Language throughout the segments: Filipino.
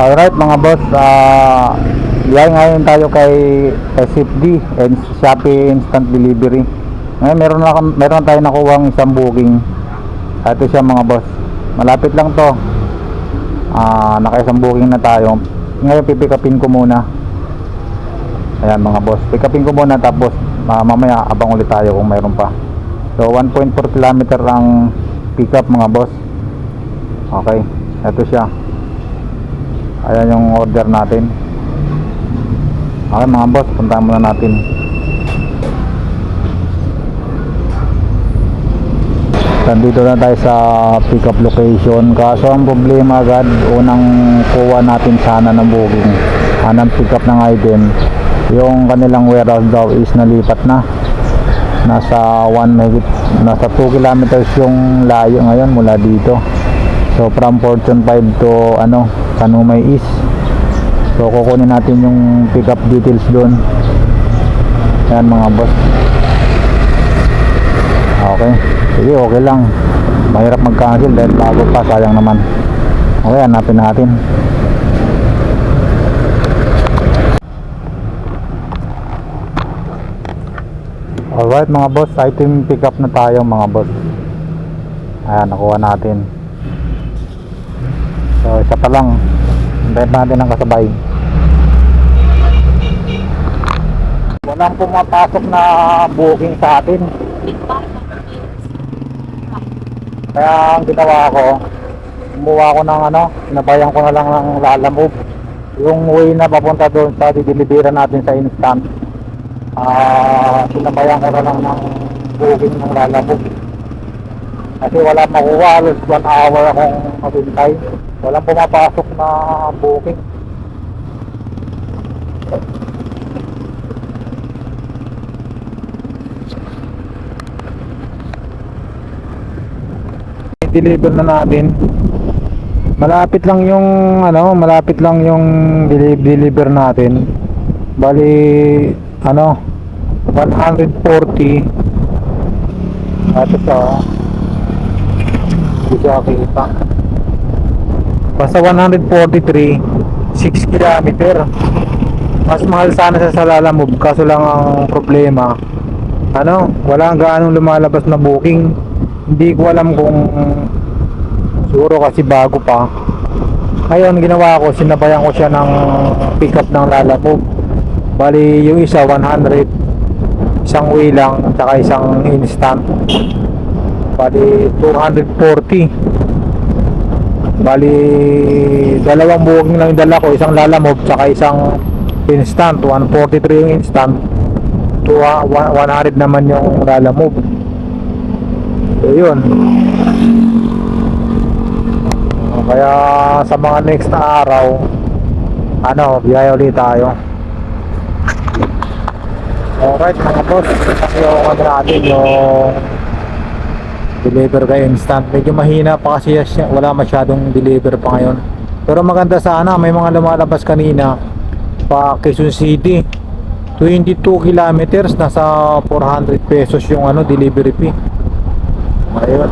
Alright mga boss, ngayon tayo kay SFD and Shopee Instant Delivery. Ngayon meron tayo nakuha isang booking. Ito siya mga boss, malapit lang to. Naka-isang booking na tayo. Ngayon pipikapin ko muna. Ayan mga boss, pikapin ko muna tapos mamaya abang ulit tayo kung mayroon pa. So 1.4 km ang pick up mga boss. Okay, ito siya. Ayan yung order natin. Okay mga boss, puntahan muna natin. Nandito na tayo sa pick up location. Kaso ang problema agad, unang kuha natin sana ng booking, ng pick up ng item, yung kanilang warehouse daw is nalipat na. Nasa 2 kilometers yung layo ngayon mula dito. So from Fortune 5 to Kanumay East. So kukunin natin yung pick up details doon. Ayan mga boss. Okay, sige, okay lang. Mahirap mag-cancel dahil bago pa, sayang naman. Okay, hanapin natin. Alright mga boss, item pick up na tayo mga boss. Ayan, nakuha natin. So isa pa lang, hintayin natin ang kasabay. Walang pumapasok na booking sa atin. Kaya ang ginawa ko, kumuha ko ng sinabayan ko na lang ng Lalamove. Yung way na papunta doon sa dideliveran natin sa instant, sinabayan ko na lang ng booking ng Lalamove. Kasi wala makuha, halos 1 hour akong maghintay. Walang pumapasok na booking. I-deliver na natin. Malapit lang yung deliver natin. Bali 140. Ito sa hindi siya kita. Basta 143, 6 km. Mas mahal sana sa Lalamove, kaso lang ang problema, walang gaanong lumalabas na booking. Hindi ko alam kung siguro kasi bago pa. Ngayon ginawa ko, sinabayan ko siya ng pick up ng Lalamove. Bali yung isa 100, isang way lang, at saka isang instant. Bali 240. Bali dalawang booking lang yung dala ko, isang Lalamove saka isang instant. 143 yung instant, 100 naman yung Lalamove. So yun. Kaya sa mga next na araw, biyaya ulit tayo. Alright mga boss, kasi yung natin yung deliver kay instant. Medyo mahina pa kasi wala masyadong deliver pa ngayon. Pero maganda sana, may mga lumalabas kanina pa Quezon City. 22 kilometers, nasa 400 pesos yung delivery fee. Ayun.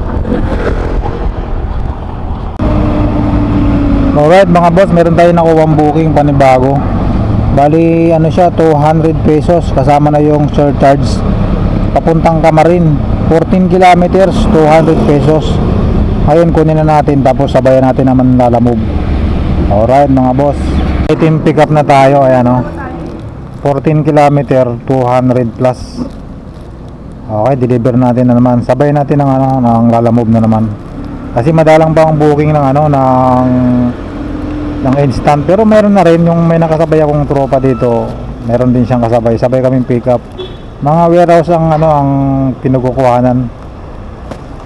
Alright mga boss, meron tayo nakuwang booking panibago. Bali siya, 200 pesos kasama na yung surcharge. Papuntang Camarin, 14 kilometers, 200 pesos. Ngayon kunin na natin tapos sabayan natin naman Lalamove. Alright mga boss, item pick up na tayo. Ayan 14 kilometer, 200 plus. Okay, deliver natin na naman. Sabay natin ng Lalamove na naman. Kasi madalang pa ang booking ng instant. Pero meron na rin yung may nakasabay akong tropa dito. Meron din siyang kasabay. Sabay kaming pick up. Mga warehouse ang pinagkukuhanan.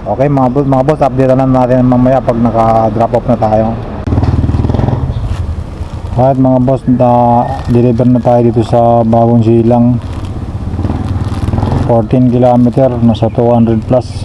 Okay mga boss, update na natin mamaya pag naka-drop off na tayo. Alright mga boss, deliver na tayo dito sa Bagong Silang. 14 km, nasa 200 plus.